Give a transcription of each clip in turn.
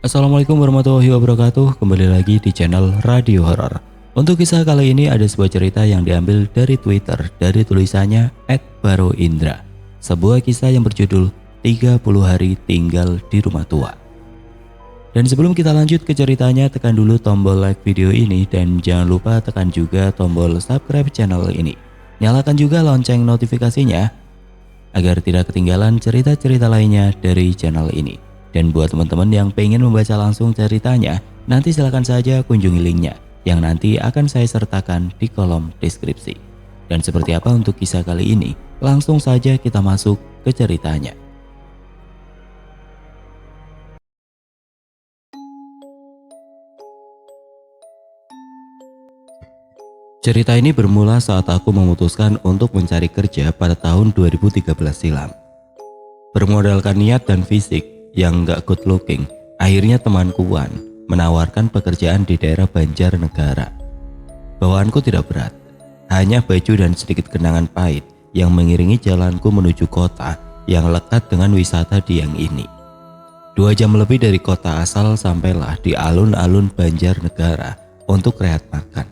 Assalamualaikum warahmatullahi wabarakatuh. Kembali lagi di channel Radio Horor. Untuk kisah kali ini ada sebuah cerita yang diambil dari Twitter dari tulisannya @baroindra. Sebuah kisah yang berjudul 30 hari tinggal di rumah tua. Dan sebelum kita lanjut ke ceritanya, tekan dulu tombol like video ini dan jangan lupa tekan juga tombol subscribe channel ini. Nyalakan juga lonceng notifikasinya agar tidak ketinggalan cerita-cerita lainnya dari channel ini. Dan buat teman-teman yang pengen membaca langsung ceritanya, nanti silahkan saja kunjungi linknya yang nanti akan saya sertakan di kolom deskripsi. Dan seperti apa untuk kisah kali ini? Langsung saja kita masuk ke ceritanya. Cerita ini bermula saat aku memutuskan untuk mencari kerja pada tahun 2013 silam. Bermodalkan niat dan fisik yang gak good looking, akhirnya temanku Wan menawarkan pekerjaan di daerah Banjarnegara. Bawaanku tidak berat, hanya baju dan sedikit kenangan pahit yang mengiringi jalanku menuju kota yang lekat dengan wisata Dieng ini. 2 jam lebih dari kota asal sampailah di alun-alun Banjarnegara untuk rehat makan.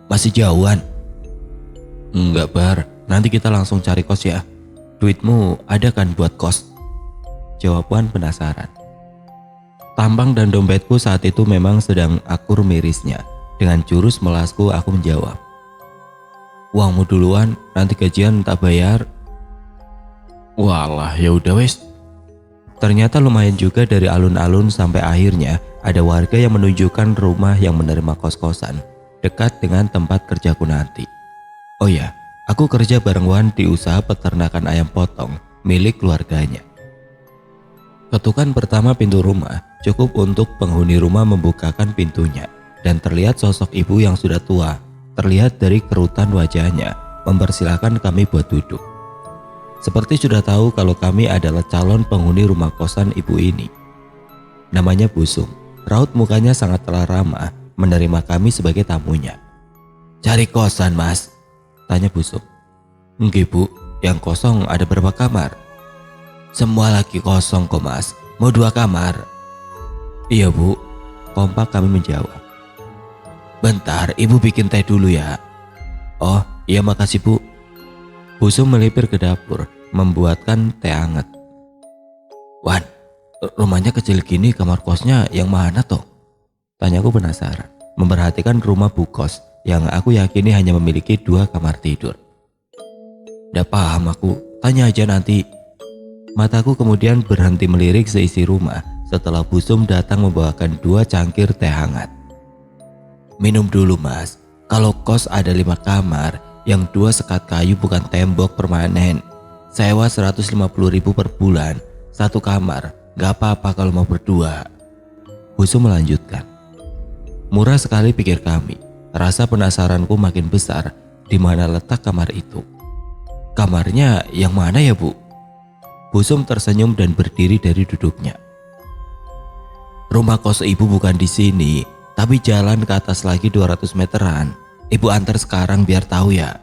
Masih jauhan? Enggak Bar, nanti kita langsung cari kos ya. Duitmu ada kan buat kos? Jawab Wan penasaran. Tampang dan dompetku saat itu memang sedang akur mirisnya. Dengan jurus melasku aku menjawab, uangmu duluan, nanti gajian tak bayar. Walah, ya udah wes. Ternyata lumayan juga dari alun-alun sampai akhirnya ada warga yang menunjukkan rumah yang menerima kos-kosan dekat dengan tempat kerjaku nanti. Oh ya, aku kerja bareng Wan di usaha peternakan ayam potong milik keluarganya. Ketukan pertama pintu rumah cukup untuk penghuni rumah membukakan pintunya dan terlihat sosok ibu yang sudah tua, terlihat dari kerutan wajahnya, mempersilahkan kami buat duduk. Seperti sudah tahu kalau kami adalah calon penghuni rumah kosan ibu ini. Namanya Busung, raut mukanya sangatlah ramah menerima kami sebagai tamunya. Cari kosan mas? Tanya Busung. Enggak bu, yang kosong ada berapa kamar? Semua lagi kosong kok mas, mau 2 kamar. Iya bu, kompak kami menjawab. Bentar, ibu bikin teh dulu ya. Oh iya makasih bu. Busung melipir ke dapur, membuatkan teh hangat. Wan, rumahnya kecil gini, kamar kosnya yang mana toh? Tanyaku penasaran, memperhatikan rumah bu kos yang aku yakini hanya memiliki 2 kamar tidur. Udah paham aku, tanya aja nanti. Mataku kemudian berhenti melirik seisi rumah setelah Busum datang membawakan 2 cangkir teh hangat. Minum dulu mas, kalau kos ada 5 kamar, yang 2 sekat kayu bukan tembok permanen. Sewa 150.000 per bulan, 1 kamar, gak apa-apa kalau mau berdua. Busum melanjutkan. Murah sekali pikir kami, rasa penasaranku makin besar di mana letak kamar itu. Kamarnya yang mana ya bu? Busum tersenyum dan berdiri dari duduknya. Rumah kos ibu bukan di sini, tapi jalan ke atas lagi 200 meteran. Ibu antar sekarang biar tahu ya.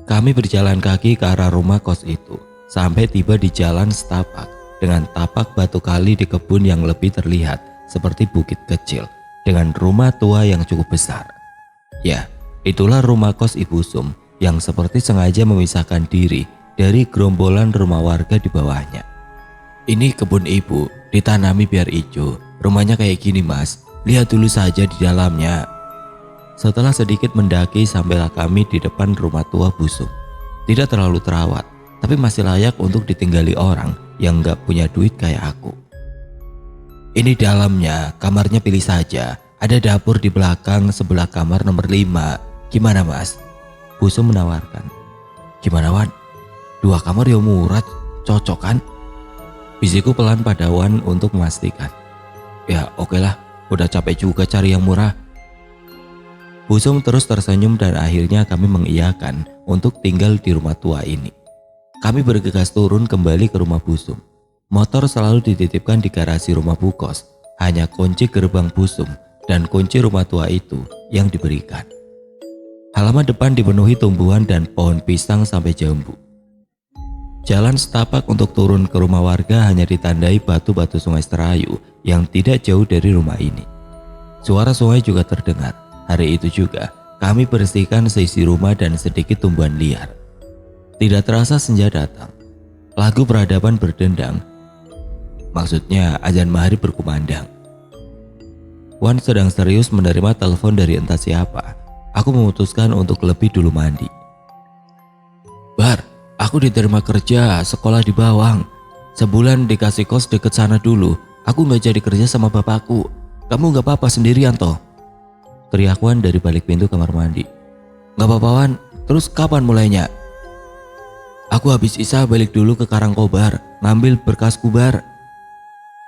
Kami berjalan kaki ke arah rumah kos itu, sampai tiba di jalan setapak dengan tapak batu kali di kebun yang lebih terlihat seperti bukit kecil dengan rumah tua yang cukup besar. Ya, itulah rumah kos Ibu Sum yang seperti sengaja memisahkan diri dari gerombolan rumah warga di bawahnya. Ini kebun ibu, ditanami biar hijau. Rumahnya kayak gini mas, lihat dulu saja di dalamnya. Setelah sedikit mendaki sampailah kami di depan rumah tua Busung. Tidak terlalu terawat, tapi masih layak untuk ditinggali orang yang gak punya duit kayak aku. Ini dalamnya, kamarnya pilih saja. Ada dapur di belakang sebelah kamar nomor 5. Gimana mas? Busung menawarkan. Gimana Wan? 2 kamar yang murah, cocok kan? Bisiku pelan pada Wan untuk memastikan. Ya oke lah, udah capek juga cari yang murah. Busung terus tersenyum dan akhirnya kami mengiyakan untuk tinggal di rumah tua ini. Kami bergegas turun kembali ke rumah Busung. Motor selalu dititipkan di garasi rumah Bu Kos. Hanya kunci gerbang Busung dan kunci rumah tua itu yang diberikan. Halaman depan dipenuhi tumbuhan dan pohon pisang sampai jambu. Jalan setapak untuk turun ke rumah warga hanya ditandai batu-batu sungai Serayu yang tidak jauh dari rumah ini. Suara sungai juga terdengar. Hari itu juga kami bersihkan seisi rumah dan sedikit tumbuhan liar. Tidak terasa senja datang. Lagu peradaban berdendang. Maksudnya azan maghrib berkumandang. Wan sedang serius menerima telepon dari entah siapa. Aku memutuskan untuk lebih dulu mandi. Bar, aku diterima kerja sekolah di Bawang. Sebulan dikasih kos deket sana dulu. Aku gak jadi kerja sama bapakku. Kamu gak apa-apa sendirian toh? Teriak Wan dari balik pintu kamar mandi. Gak apa-apa Wan, terus kapan mulainya? Aku habis isya balik dulu ke Karangkobar, ngambil berkas kubar.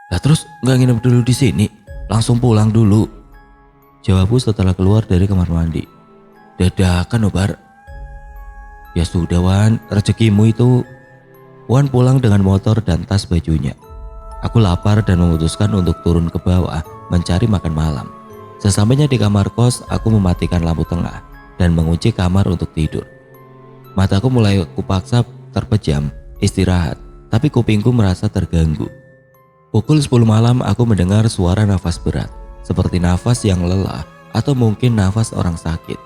Lah terus gak nginep dulu di sini? Langsung pulang dulu. Jawabku setelah keluar dari kamar mandi. Dadakan Bar. Ya sudah Wan, rezekimu itu. Wan pulang dengan motor dan tas bajunya. Aku lapar dan memutuskan untuk turun ke bawah mencari makan malam. Sesampainya di kamar kos, aku mematikan lampu tengah dan mengunci kamar untuk tidur. Mataku mulai kupaksa terpejam, istirahat, tapi kupingku merasa terganggu. Pukul 10 malam aku mendengar suara nafas berat, seperti nafas yang lelah atau mungkin nafas orang sakit.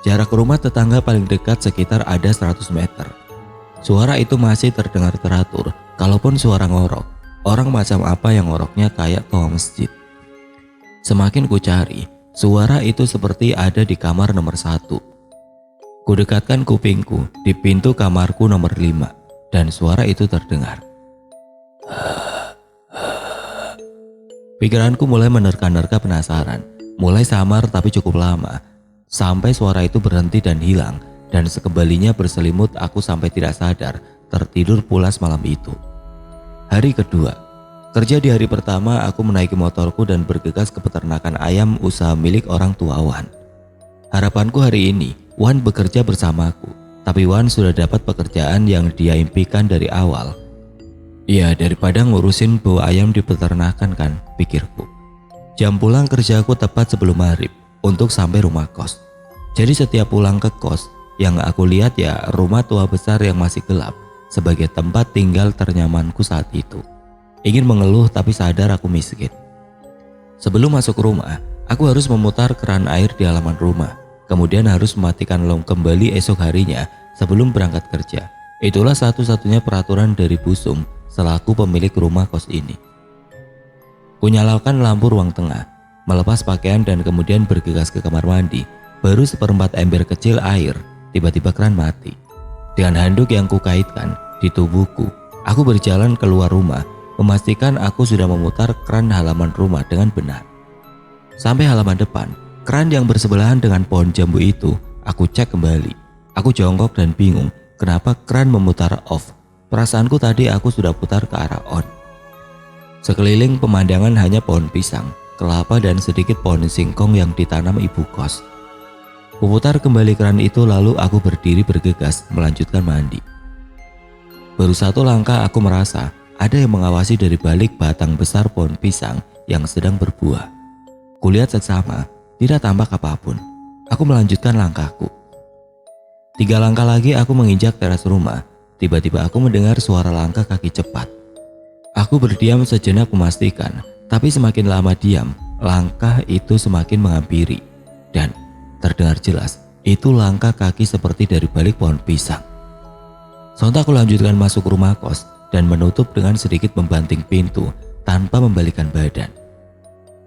Jarak rumah tetangga paling dekat sekitar ada 100 meter. Suara itu masih terdengar teratur, kalaupun suara ngorok. Orang macam apa yang ngoroknya kayak toa masjid. Semakin ku cari, suara itu seperti ada di kamar nomor 1. Kudekatkan kupingku di pintu kamarku nomor 5 dan suara itu terdengar. Pikiranku mulai menerka-nerka penasaran, mulai samar tapi cukup lama. Sampai suara itu berhenti dan hilang, dan sekembalinya berselimut aku sampai tidak sadar, tertidur pulas malam itu. Hari kedua, kerja di hari pertama aku menaiki motorku dan bergegas ke peternakan ayam usaha milik orang tua Wan. Harapanku hari ini, Wan bekerja bersamaku, tapi Wan sudah dapat pekerjaan yang dia impikan dari awal. Ya daripada ngurusin bau ayam di peternakan kan, pikirku. Jam pulang kerjaku tepat sebelum maghrib untuk sampai rumah kos. Jadi setiap pulang ke kos, yang aku lihat ya rumah tua besar yang masih gelap sebagai tempat tinggal ternyamanku saat itu. Ingin mengeluh tapi sadar aku miskin. Sebelum masuk rumah, aku harus memutar keran air di halaman rumah. Kemudian harus mematikan lampu kembali esok harinya sebelum berangkat kerja. Itulah satu-satunya peraturan dari Busung selaku pemilik rumah kos ini. Kunyalakan lampu ruang tengah, melepas pakaian dan kemudian bergegas ke kamar mandi. Baru seperempat ember kecil air, tiba-tiba keran mati. Dengan handuk yang kukaitkan di tubuhku, aku berjalan keluar rumah, memastikan aku sudah memutar keran halaman rumah dengan benar. Sampai halaman depan, keran yang bersebelahan dengan pohon jambu itu, aku cek kembali. Aku jongkok dan bingung kenapa keran memutar off. Perasaanku tadi aku sudah putar ke arah on. Sekeliling pemandangan hanya pohon pisang, kelapa dan sedikit pohon singkong yang ditanam ibu kos. Kuputar kembali keran itu lalu aku berdiri bergegas melanjutkan mandi. Baru satu langkah aku merasa ada yang mengawasi dari balik batang besar pohon pisang yang sedang berbuah. Kulihat seksama, tidak tampak apapun. Aku melanjutkan langkahku. 3 langkah lagi aku menginjak teras rumah. Tiba-tiba aku mendengar suara langkah kaki cepat. Aku berdiam sejenak memastikan, tapi semakin lama diam, langkah itu semakin menghampiri. Dan terdengar jelas, itu langkah kaki seperti dari balik pohon pisang. Sontak aku lanjutkan masuk rumah kos dan menutup dengan sedikit membanting pintu tanpa membalikkan badan.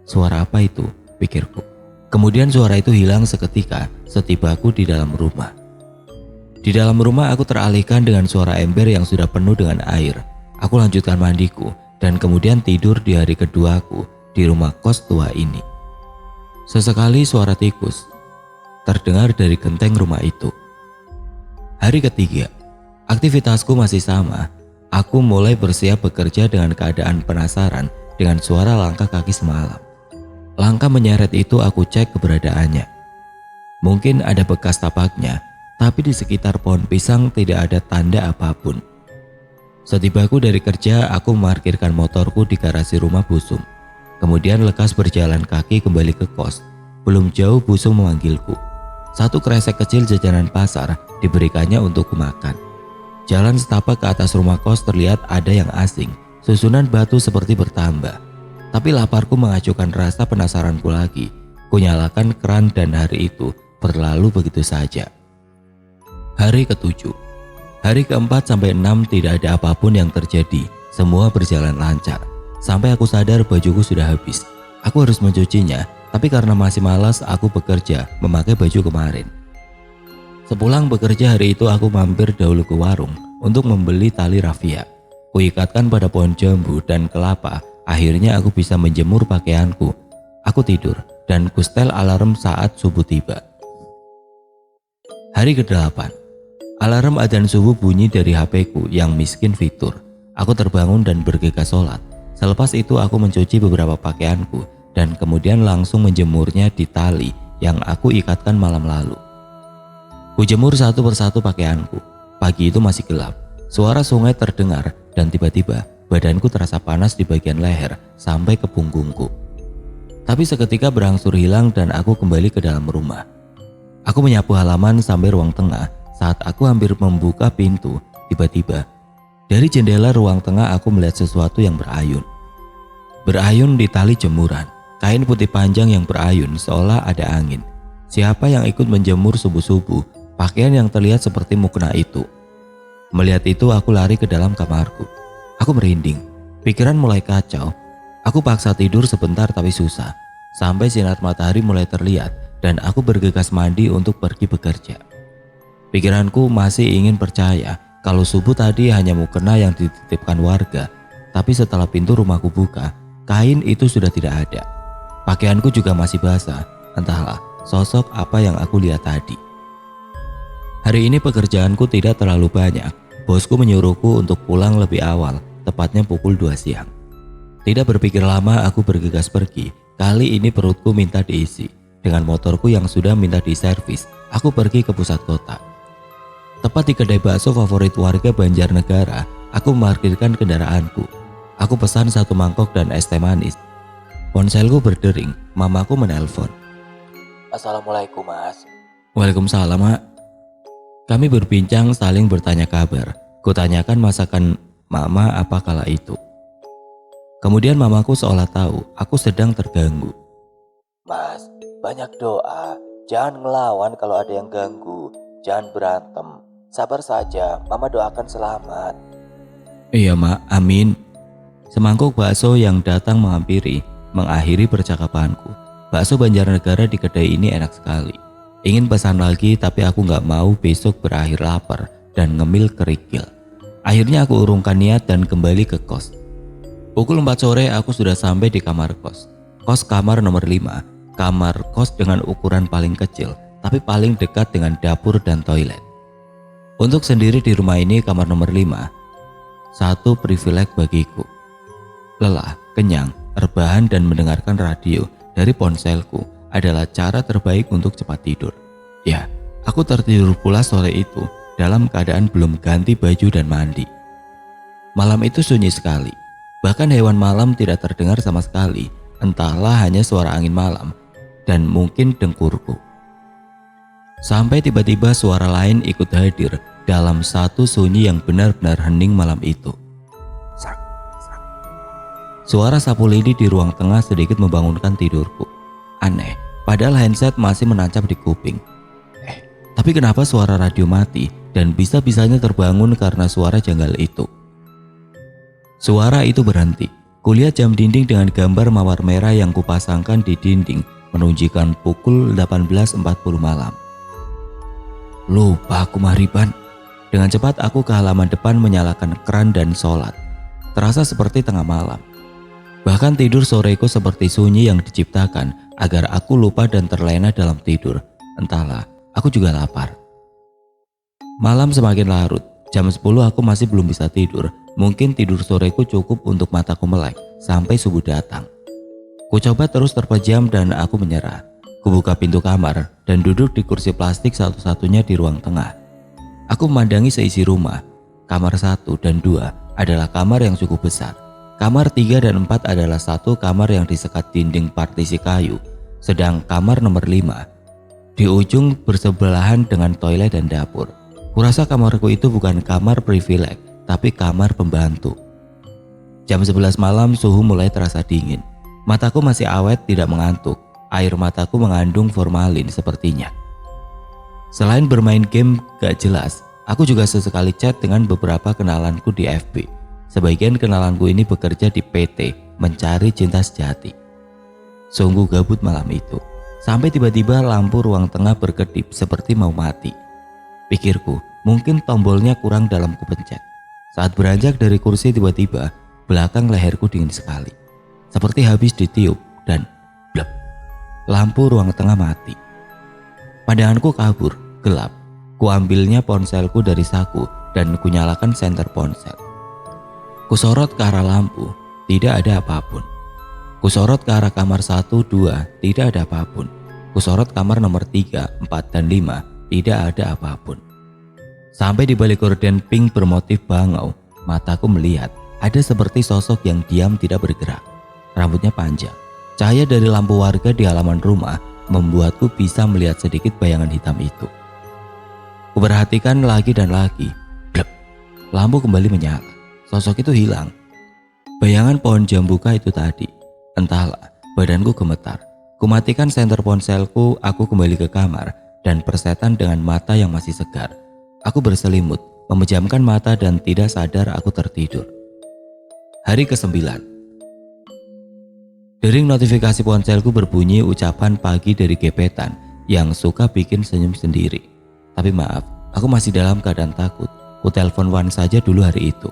Suara apa itu? Pikirku. Kemudian suara itu hilang seketika setibaku di dalam rumah. Di dalam rumah aku teralihkan dengan suara ember yang sudah penuh dengan air. Aku lanjutkan mandiku dan kemudian tidur di hari keduaku di rumah kos tua ini. Sesekali suara tikus terdengar dari genteng rumah itu. Hari ketiga, aktivitasku masih sama. Aku mulai bersiap bekerja dengan keadaan penasaran dengan suara langkah kaki semalam. Langkah menyeret itu aku cek keberadaannya. Mungkin ada bekas tapaknya, tapi di sekitar pohon pisang tidak ada tanda apapun. Setibaku dari kerja, aku memarkirkan motorku di garasi rumah Busung. Kemudian lekas berjalan kaki kembali ke kos. Belum jauh Busung memanggilku. 1 kresek kecil jajanan pasar diberikannya untuk kumakan. Jalan setapak ke atas rumah kos terlihat ada yang asing. Susunan batu seperti bertambah. Tapi laparku mengacuhkan rasa penasaranku lagi. Kunyalakan keran dan hari itu berlalu begitu saja. Hari ke-7. Hari ke-4 sampai 6 tidak ada apapun yang terjadi. Semua berjalan lancar. Sampai aku sadar bajuku sudah habis. Aku harus mencucinya, tapi karena masih malas aku bekerja memakai baju kemarin. Sepulang bekerja hari itu aku mampir dahulu ke warung untuk membeli tali rafia. Kuikatkan pada pohon jambu dan kelapa, akhirnya aku bisa menjemur pakaianku. Aku tidur dan kustel alarm saat subuh tiba. Hari ke-8. Alarm adzan subuh bunyi dari HP-ku yang miskin fitur. Aku terbangun dan bergegas sholat. Selepas itu aku mencuci beberapa pakaianku dan kemudian langsung menjemurnya di tali yang aku ikatkan malam lalu. Kujemur satu persatu pakaianku. Pagi itu masih gelap. Suara sungai terdengar dan tiba-tiba badanku terasa panas di bagian leher sampai ke punggungku. Tapi seketika berangsur hilang dan aku kembali ke dalam rumah. Aku menyapu halaman sampai ruang tengah. Saat aku hampir membuka pintu, tiba-tiba dari jendela ruang tengah aku melihat sesuatu yang berayun. Berayun di tali jemuran, kain putih panjang yang berayun seolah ada angin. Siapa yang ikut menjemur subuh-subuh, pakaian yang terlihat seperti mukena itu. Melihat itu aku lari ke dalam kamarku. Aku merinding, pikiran mulai kacau. Aku paksa tidur sebentar tapi susah. Sampai sinar matahari mulai terlihat dan aku bergegas mandi untuk pergi bekerja. Pikiranku masih ingin percaya kalau subuh tadi hanya mukena yang dititipkan warga. Tapi setelah pintu rumahku buka, kain itu sudah tidak ada. Pakaianku juga masih basah, entahlah sosok apa yang aku lihat tadi. Hari ini pekerjaanku tidak terlalu banyak. Bosku menyuruhku untuk pulang lebih awal, tepatnya pukul 2 siang. Tidak berpikir lama aku bergegas pergi. Kali ini perutku minta diisi. Dengan motorku yang sudah minta diservis, aku pergi ke pusat kota. Tepat di kedai bakso favorit warga Banjarnegara, aku memarkirkan kendaraanku. Aku pesan 1 mangkok dan es teh manis. Ponselku berdering, mamaku menelpon. Assalamualaikum mas. Waalaikumsalam mak. Kami berbincang saling bertanya kabar. Kutanyakan masakan mama apa kala itu. Kemudian mamaku seolah tahu aku sedang terganggu. Mas, banyak doa. Jangan ngelawan kalau ada yang ganggu. Jangan berantem. Sabar saja, mama doakan selamat. Iya mak, amin. Semangkuk bakso yang datang menghampiri mengakhiri percakapanku. Bakso Banjarnegara di kedai ini enak sekali. Ingin pesan lagi tapi aku gak mau besok berakhir lapar dan ngemil kerikil. Akhirnya aku urungkan niat dan kembali ke kos. Pukul 4 sore aku sudah sampai di kamar kos. Kos kamar nomor 5. Kamar kos dengan ukuran paling kecil tapi paling dekat dengan dapur dan toilet. Untuk sendiri di rumah ini kamar nomor 5. Satu privilege bagiku. Lelah, kenyang, rebahan dan mendengarkan radio dari ponselku adalah cara terbaik untuk cepat tidur. Ya, aku tertidur pula sore itu dalam keadaan belum ganti baju dan mandi. Malam itu sunyi sekali. Bahkan hewan malam tidak terdengar sama sekali. Entahlah hanya suara angin malam dan mungkin dengkurku. Sampai tiba-tiba suara lain ikut hadir dalam satu sunyi yang benar-benar hening malam itu. Srak, srak. Suara sapu lidi di ruang tengah sedikit membangunkan tidurku. Aneh, padahal handset masih menancap di kuping. Tapi kenapa suara radio mati dan bisa-bisanya terbangun karena suara janggal itu? Suara itu berhenti. Kulihat jam dinding dengan gambar mawar merah yang kupasangkan di dinding menunjukkan pukul 18.40 malam. Lupa aku mahriban. Dengan cepat aku ke halaman depan menyalakan keran dan sholat. Terasa seperti tengah malam. Bahkan tidur soreku seperti sunyi yang diciptakan agar aku lupa dan terlena dalam tidur. Entahlah, aku juga lapar. Malam semakin larut. Jam 10 aku masih belum bisa tidur. Mungkin tidur soreku cukup untuk mataku melek sampai subuh datang. Ku coba terus terpejam dan aku menyerah. Kubuka pintu kamar dan duduk di kursi plastik satu-satunya di ruang tengah. Aku memandangi seisi rumah. Kamar 1 dan 2 adalah kamar yang cukup besar. Kamar 3 dan 4 adalah satu kamar yang disekat dinding partisi kayu. Sedang kamar nomor 5 di ujung bersebelahan dengan toilet dan dapur. Kurasa kamarku itu bukan kamar privilege, tapi kamar pembantu. Jam 11 malam suhu mulai terasa dingin. Mataku masih awet, tidak mengantuk. Air mataku mengandung formalin sepertinya. Selain bermain game gak jelas, aku juga sesekali chat dengan beberapa kenalanku di FB. Sebagian kenalanku ini bekerja di PT mencari cinta sejati. Sungguh gabut malam itu. Sampai tiba-tiba lampu ruang tengah berkedip seperti mau mati. Pikirku, mungkin tombolnya kurang dalam kupencet. Saat beranjak dari kursi tiba-tiba belakang leherku dingin sekali. Seperti habis ditiup dan blep. Lampu ruang tengah mati. Pandanganku kabur, gelap. Kuambilnya ponselku dari saku dan kunyalakan senter ponsel. Kusorot ke arah lampu, tidak ada apapun. Kusorot ke arah kamar 1, 2, tidak ada apapun. Kusorot kamar nomor 3, 4, dan 5, tidak ada apapun. Sampai di balik gorden pink bermotif bangau, mataku melihat ada seperti sosok yang diam tidak bergerak. Rambutnya panjang. Cahaya dari lampu warga di halaman rumah membuatku bisa melihat sedikit bayangan hitam itu. Kuperhatikan lagi dan lagi. Blep. Lampu kembali menyala. Sosok itu hilang. Bayangan pohon jambuka itu tadi. Entahlah, badanku gemetar. Kumatikan senter ponselku, aku kembali ke kamar dan persetan dengan mata yang masih segar. Aku berselimut, memejamkan mata dan tidak sadar aku tertidur. Hari ke-9. Dering notifikasi ponselku berbunyi ucapan pagi dari gebetan yang suka bikin senyum sendiri. Tapi maaf, aku masih dalam keadaan takut. Ku telepon Wan saja dulu hari itu.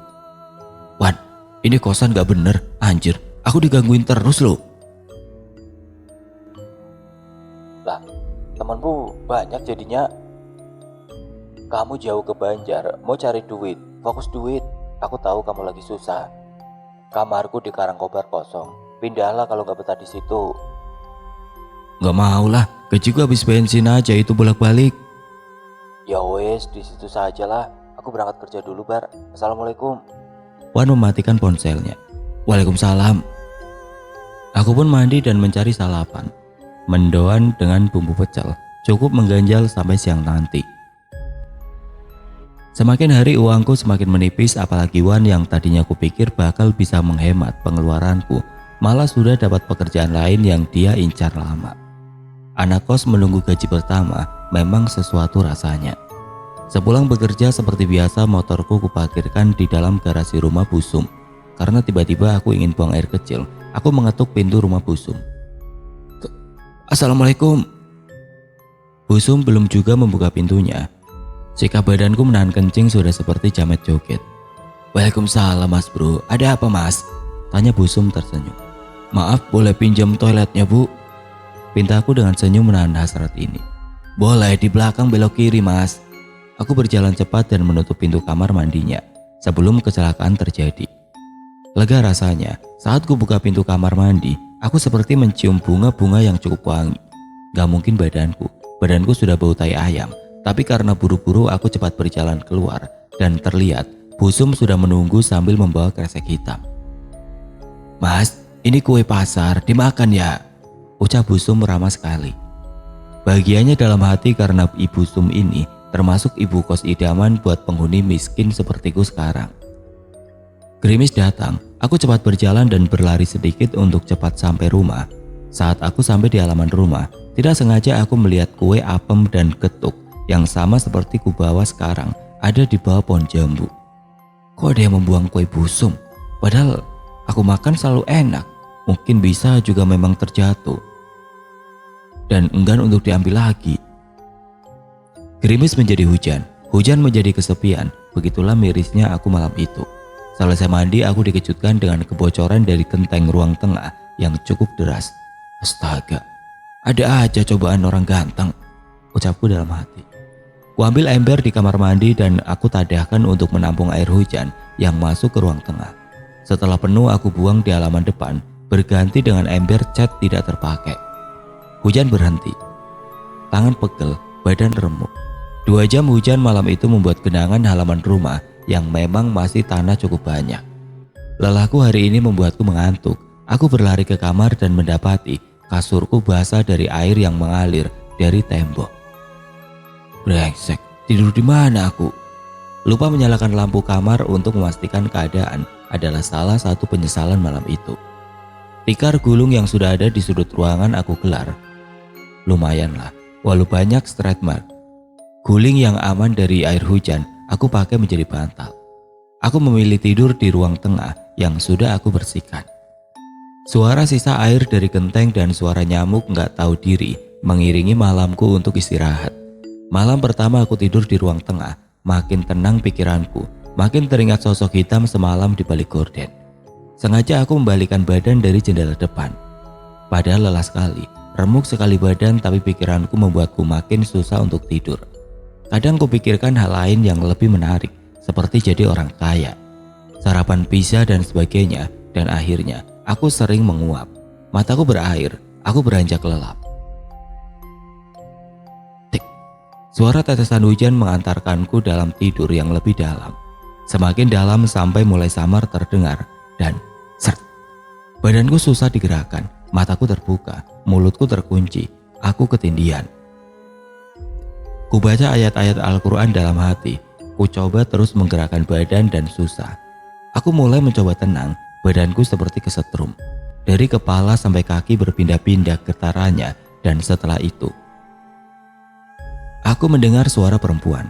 Wan, ini kosan gak bener, anjir. Aku digangguin terus loh. Lah, temanmu banyak jadinya. Kamu jauh ke Banjar, mau cari duit. Fokus duit, aku tahu kamu lagi susah. Kamarku di Karangkobar kosong. Pindahlah kalau gak betah di situ. Gak mau lah, gajiku habis bensin aja itu bolak-balik. Ya wes, di situ sajalah. Aku berangkat kerja dulu, Bar. Assalamualaikum. Wan mematikan ponselnya. Waalaikumsalam. Aku pun mandi dan mencari sarapan. Mendoan dengan bumbu pecel cukup mengganjal sampai siang nanti. Semakin hari uangku semakin menipis, apalagi Wan yang tadinya kupikir bakal bisa menghemat pengeluaranku malah sudah dapat pekerjaan lain yang dia incar lama. Anak kos menunggu gaji pertama memang sesuatu rasanya. Sepulang bekerja seperti biasa, motorku kuparkirkan di dalam garasi rumah Busum. Karena tiba-tiba aku ingin buang air kecil, aku mengetuk pintu rumah Busum. Assalamualaikum. Busum belum juga membuka pintunya. Sikap badanku menahan kencing sudah seperti jamet joget. Waalaikumsalam mas bro, ada apa mas? Tanya Busum tersenyum. Maaf, boleh pinjam toiletnya bu? Pintaku dengan senyum menahan hasrat ini. Boleh, di belakang belok kiri mas. Aku berjalan cepat dan menutup pintu kamar mandinya sebelum kecelakaan terjadi. Lega rasanya saat ku buka pintu kamar mandi, aku seperti mencium bunga-bunga yang cukup wangi. Gak mungkin badanku sudah bau tai ayam. Tapi karena buru-buru aku cepat berjalan keluar dan terlihat Busum sudah menunggu sambil membawa kresek hitam. Mas, ini kue pasar, dimakan ya? Ucap Busum ramah sekali. Bahagianya dalam hati karena Ibu Sum ini termasuk ibu kos idaman buat penghuni miskin sepertiku sekarang. Gerimis datang, aku cepat berjalan dan berlari sedikit untuk cepat sampai rumah. Saat aku sampai di halaman rumah, tidak sengaja aku melihat kue apem dan ketuk yang sama seperti kubawa sekarang ada di bawah pohon jambu. Kok ada yang membuang kue Busum? Padahal aku makan selalu enak, mungkin bisa juga memang terjatuh dan enggan untuk diambil lagi. Gerimis menjadi hujan, hujan menjadi kesepian, begitulah mirisnya aku malam itu. Selesai mandi aku dikejutkan dengan kebocoran dari genteng ruang tengah yang cukup deras. Astaga, ada aja cobaan orang ganteng, ucapku dalam hati. Kuambil ember di kamar mandi dan aku tadahkan untuk menampung air hujan yang masuk ke ruang tengah. Setelah penuh aku buang di halaman depan, berganti dengan ember cat tidak terpakai. Hujan berhenti. Tangan pegel, badan remuk. 2 jam hujan malam itu membuat genangan halaman rumah yang memang masih tanah cukup banyak. Lelahku hari ini membuatku mengantuk. Aku berlari ke kamar dan mendapati kasurku basah dari air yang mengalir dari tembok. Brengsek, Tidur di mana aku? Lupa menyalakan lampu kamar untuk memastikan keadaan adalah salah satu penyesalan malam itu. Tikar gulung yang sudah ada di sudut ruangan aku gelar. Lumayanlah, walau banyak stretch mark. Guling yang aman dari air hujan aku pakai menjadi bantal. Aku memilih tidur di ruang tengah yang sudah aku bersihkan. Suara sisa air dari genteng dan suara nyamuk nggak tahu diri mengiringi malamku untuk istirahat. Malam pertama aku tidur di ruang tengah, makin tenang pikiranku, makin teringat sosok hitam semalam di balik gorden. Sengaja aku membalikkan badan dari jendela depan. Padahal lelah sekali, remuk sekali badan, tapi pikiranku membuatku makin susah untuk tidur. Kadang kupikirkan hal lain yang lebih menarik, seperti jadi orang kaya, sarapan pizza dan sebagainya, dan akhirnya aku sering menguap. Mataku berair, aku beranjak lelap. Tik. Suara tetesan hujan mengantarkanku dalam tidur yang lebih dalam. Semakin dalam sampai mulai samar terdengar dan sert. Badanku susah digerakkan, mataku terbuka, mulutku terkunci, aku ketindihan. Kubaca ayat-ayat Al-Quran dalam hati, ku coba terus menggerakkan badan dan susah. Aku mulai mencoba tenang, badanku seperti kesetrum. Dari kepala sampai kaki berpindah-pindah getarannya, dan setelah itu aku mendengar suara perempuan.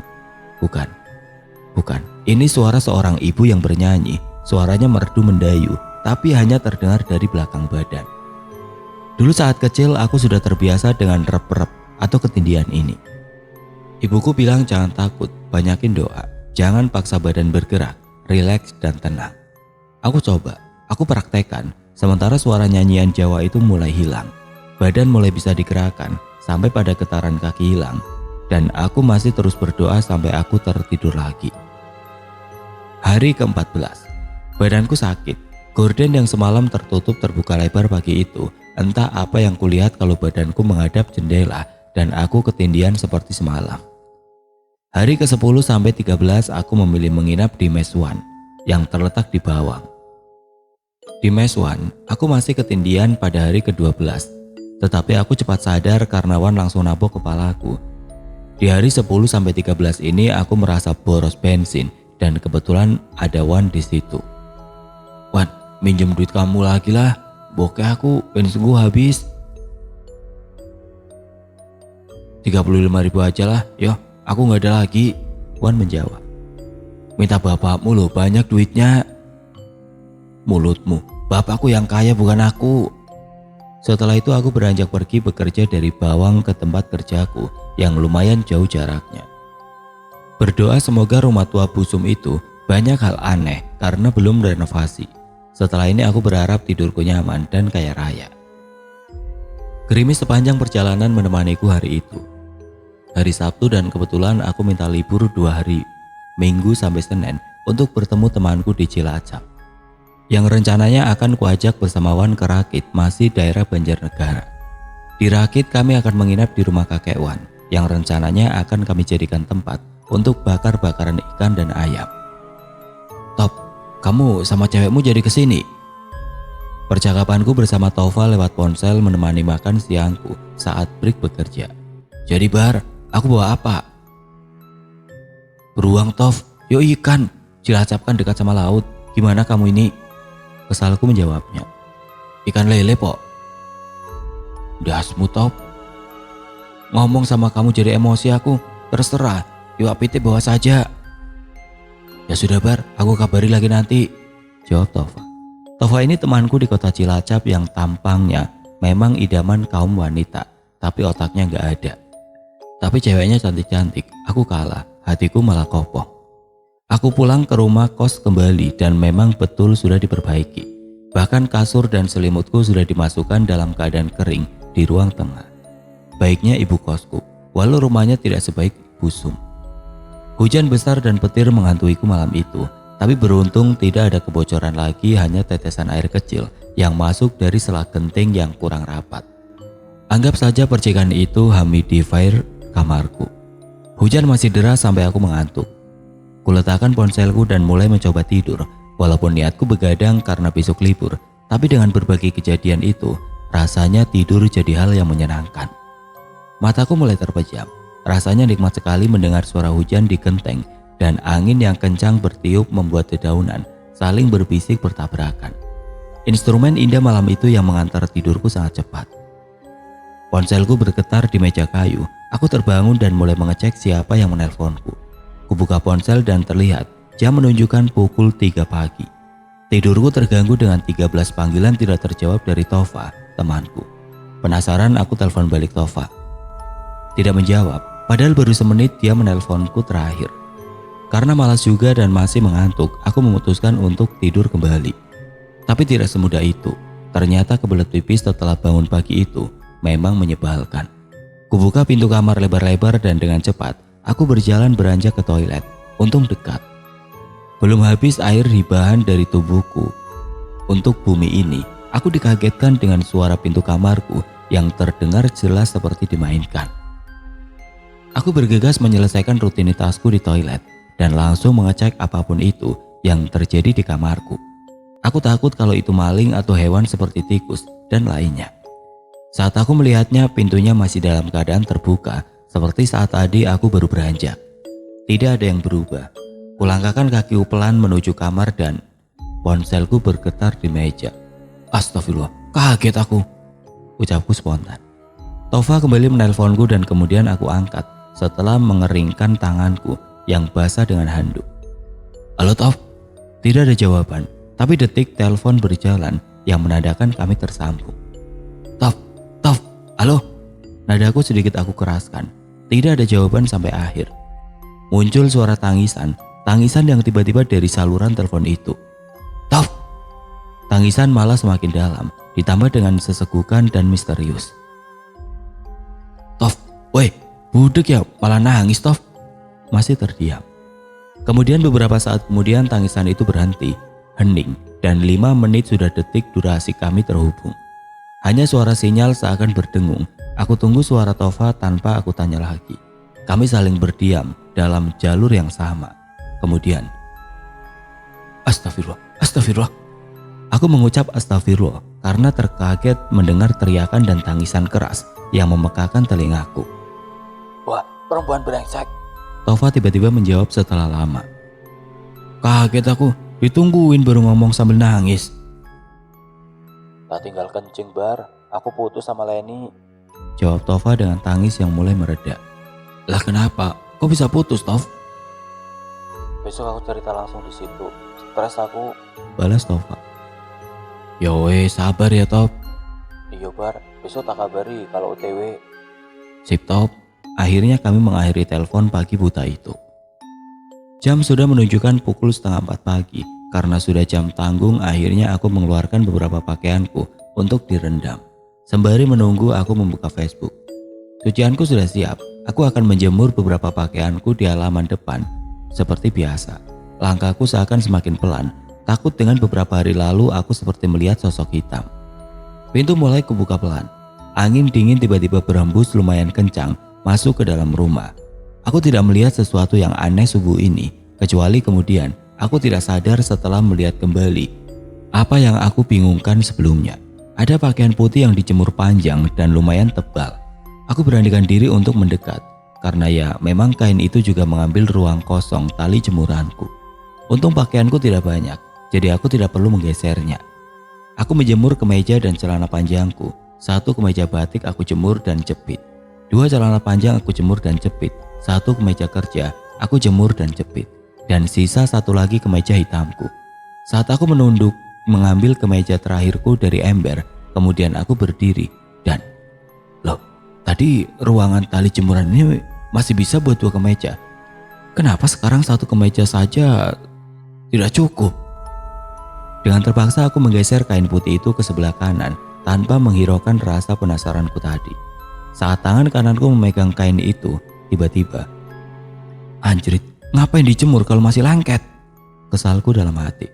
Bukan, ini suara seorang ibu yang bernyanyi. Suaranya merdu mendayu, tapi hanya terdengar dari belakang badan. Dulu saat kecil aku sudah terbiasa dengan rep-rep atau ketindihan ini. Ibuku bilang jangan takut, banyakin doa, jangan paksa badan bergerak, rileks dan tenang. Aku coba, aku praktekkan, sementara suara nyanyian Jawa itu mulai hilang. Badan mulai bisa digerakkan, sampai pada getaran kaki hilang. Dan aku masih terus berdoa sampai aku tertidur lagi. Hari ke-14, badanku sakit. Gorden yang semalam tertutup terbuka lebar pagi itu. Entah apa yang kulihat kalau badanku menghadap jendela dan aku ketindihan seperti semalam. Hari ke-10 sampai 13 aku memilih menginap di Mes One yang terletak di Bawang. Di Mes One, aku masih ketindihan pada hari ke-12. Tetapi aku cepat sadar karena Wan langsung nabok kepalaku. Di hari 10 sampai 13 ini aku merasa boros bensin dan kebetulan ada Wan di situ. Wan, minjem duit kamu lagi lah. Bokeh aku, bensin gua habis. 35.000 aja lah, yo. Aku gak ada lagi. Wan menjawab. Minta bapakmu loh, banyak duitnya. Mulutmu, bapakku yang kaya bukan aku. Setelah itu aku beranjak pergi bekerja dari Bawang ke tempat kerjaku yang lumayan jauh jaraknya. Berdoa semoga rumah tua busum itu banyak hal aneh karena belum renovasi. Setelah ini aku berharap tidurku nyaman dan kaya raya. Gerimis sepanjang perjalanan menemaniku hari itu. Hari Sabtu dan kebetulan aku minta libur 2 hari, Minggu sampai Senin, untuk bertemu temanku di Cilacap. Yang rencananya akan kuajak bersama Wan ke Rakit, masih daerah Banjarnegara. Di Rakit kami akan menginap di rumah kakek Wan, yang rencananya akan kami jadikan tempat untuk bakar-bakaran ikan dan ayam. Top, kamu sama cewekmu jadi kesini? Percakapanku bersama Tova lewat ponsel menemani makan siangku saat break bekerja. Jadi Bar, aku bawa apa? Beruang Tov, yuk ikan. Cilacap kan dekat sama laut. Gimana kamu ini? Kesalku menjawabnya. Ikan lele po. Dasmu Top. Ngomong sama kamu jadi emosi aku. Terserah, yuk apite bawa saja. Ya sudah Bar, aku kabari lagi nanti, jawab Tova. Tova ini temanku di kota Cilacap yang tampangnya memang idaman kaum wanita, tapi otaknya gak ada. Tapi ceweknya cantik-cantik, aku kalah, hatiku malah kopoh. Aku pulang ke rumah kos kembali dan memang betul sudah diperbaiki. Bahkan kasur dan selimutku sudah dimasukkan dalam keadaan kering di ruang tengah. Baiknya ibu kosku, walau rumahnya tidak sebaik busum. Hujan besar dan petir menghantuiku malam itu, tapi beruntung tidak ada kebocoran lagi, hanya tetesan air kecil yang masuk dari selak genting yang kurang rapat. Anggap saja percikan itu humidifier kamarku. Hujan masih deras sampai aku mengantuk. Kuletakkan ponselku dan mulai mencoba tidur, walaupun niatku begadang karena besok libur, tapi dengan berbagai kejadian itu, rasanya tidur jadi hal yang menyenangkan. Mataku mulai terpejam. Rasanya nikmat sekali mendengar suara hujan di genteng dan angin yang kencang bertiup membuat dedaunan saling berbisik bertabrakan. Instrumen indah malam itu yang mengantar tidurku sangat cepat. Ponselku bergetar di meja kayu. Aku terbangun dan mulai mengecek siapa yang menelponku. Kubuka ponsel dan terlihat jam menunjukkan pukul 3 pagi. Tidurku terganggu dengan 13 panggilan tidak terjawab dari Tova, temanku. Penasaran aku telepon balik Tova. Tidak menjawab, padahal baru semenit dia menelponku terakhir. Karena malas juga dan masih mengantuk, aku memutuskan untuk tidur kembali. Tapi tidak semudah itu. Ternyata kebelet pipis setelah bangun pagi itu memang menyebalkan. Kubuka pintu kamar lebar-lebar dan dengan cepat aku berjalan beranjak ke toilet. Untung dekat. Belum habis air hibahan dari tubuhku untuk bumi ini, aku dikagetkan dengan suara pintu kamarku yang terdengar jelas seperti dimainkan. Aku bergegas menyelesaikan rutinitasku di toilet dan langsung mengecek apapun itu yang terjadi di kamarku. Aku takut kalau itu maling atau hewan seperti tikus dan lainnya. Saat aku melihatnya, pintunya masih dalam keadaan terbuka seperti saat tadi aku baru beranjak. Tidak ada yang berubah. Kulangkahkan kakiku pelan menuju kamar dan ponselku bergetar di meja. Astagfirullah, kaget aku, ucapku spontan. Tova kembali menelponku dan kemudian aku angkat setelah mengeringkan tanganku yang basah dengan handuk. Halo Tov? Tidak ada jawaban, tapi detik telepon berjalan yang menandakan kami tersambung. Tov, halo? Nadaku sedikit aku keraskan. Tidak ada jawaban sampai akhir. Muncul suara tangisan yang tiba-tiba dari saluran telepon itu. Tov! Tangisan malah semakin dalam, ditambah dengan sesegukan dan misterius. Tov, woi, budek ya, malah nangis Tov. Masih terdiam. Kemudian beberapa saat kemudian tangisan itu berhenti, hening, dan 5 menit sudah detik durasi kami terhubung. Hanya suara sinyal seakan berdengung. Aku tunggu suara Tova tanpa aku tanya lagi. Kami saling berdiam dalam jalur yang sama. Kemudian, Astagfirullah. Aku mengucap astagfirullah karena terkaget mendengar teriakan dan tangisan keras yang memekakan telingaku. Wah, perempuan brengsek. Tova tiba-tiba menjawab setelah lama. Kaget aku, ditungguin baru ngomong sambil nangis. Tak tinggal kencing bar, aku putus sama Leni. Jawab Tova dengan tangis yang mulai mereda. Lah kenapa? Kok bisa putus, Tov? Besok aku cerita langsung di situ. Stres aku. Balas Tova. Yowe, sabar ya Tov. Iya bar, besok tak kabari kalau OTW. Sip Tov. Akhirnya kami mengakhiri telepon pagi buta itu. Jam sudah menunjukkan pukul 3:30 pagi. Karena sudah jam tanggung, akhirnya aku mengeluarkan beberapa pakaianku untuk direndam. Sembari menunggu aku membuka Facebook. Cucianku sudah siap. Aku akan menjemur beberapa pakaianku di halaman depan. Seperti biasa, langkahku seakan semakin pelan. Takut dengan beberapa hari lalu aku seperti melihat sosok hitam. Pintu mulai kubuka pelan. Angin dingin tiba-tiba berhembus lumayan kencang masuk ke dalam rumah. Aku tidak melihat sesuatu yang aneh subuh ini, kecuali kemudian aku tidak sadar setelah melihat kembali apa yang aku bingungkan sebelumnya. Ada pakaian putih yang dijemur panjang dan lumayan tebal. Aku beranikan diri untuk mendekat, karena ya memang kain itu juga mengambil ruang kosong tali jemuranku. Untung pakaianku tidak banyak, jadi aku tidak perlu menggesernya. Aku menjemur kemeja dan celana panjangku. 1 kemeja batik aku jemur dan jepit. 2 celana panjang aku jemur dan jepit. 1 kemeja kerja aku jemur dan jepit. Dan sisa 1 lagi kemeja hitamku. Saat aku menunduk mengambil kemeja terakhirku dari ember, kemudian aku berdiri dan loh, tadi ruangan tali jemuran ini masih bisa buat 2 kemeja. Kenapa sekarang 1 kemeja saja tidak cukup? Dengan terpaksa aku menggeser kain putih itu ke sebelah kanan tanpa menghiraukan rasa penasaranku tadi. Saat tangan kananku memegang kain itu, tiba-tiba, anjrit, ngapain dijemur kalau masih lengket? Kesalku dalam hati.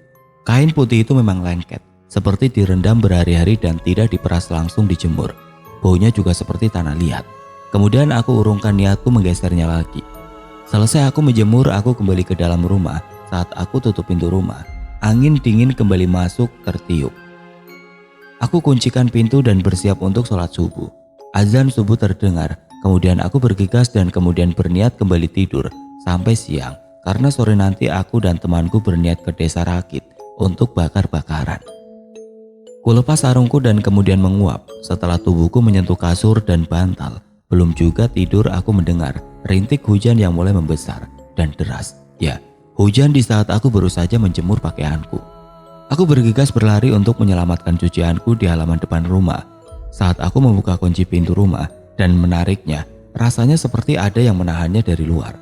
Kain putih itu memang lengket, seperti direndam berhari-hari dan tidak diperas langsung dijemur. Baunya juga seperti tanah liat. Kemudian aku urungkan niatku menggesernya lagi. Selesai aku menjemur, aku kembali ke dalam rumah. Saat aku tutup pintu rumah, angin dingin kembali masuk tertiup. Aku kuncikan pintu dan bersiap untuk sholat subuh. Azan subuh terdengar, Kemudian aku bergegas dan kemudian berniat kembali tidur sampai siang. Karena sore nanti aku dan temanku berniat ke desa Rakit untuk bakar-bakaran. Kulepas sarungku dan kemudian menguap. Setelah tubuhku menyentuh kasur dan bantal, belum juga tidur aku mendengar rintik hujan yang mulai membesar dan deras. Ya, hujan di saat aku baru saja menjemur pakaianku. Aku bergegas berlari untuk menyelamatkan cucianku di halaman depan rumah. Saat aku membuka kunci pintu rumah dan menariknya, rasanya seperti ada yang menahannya dari luar.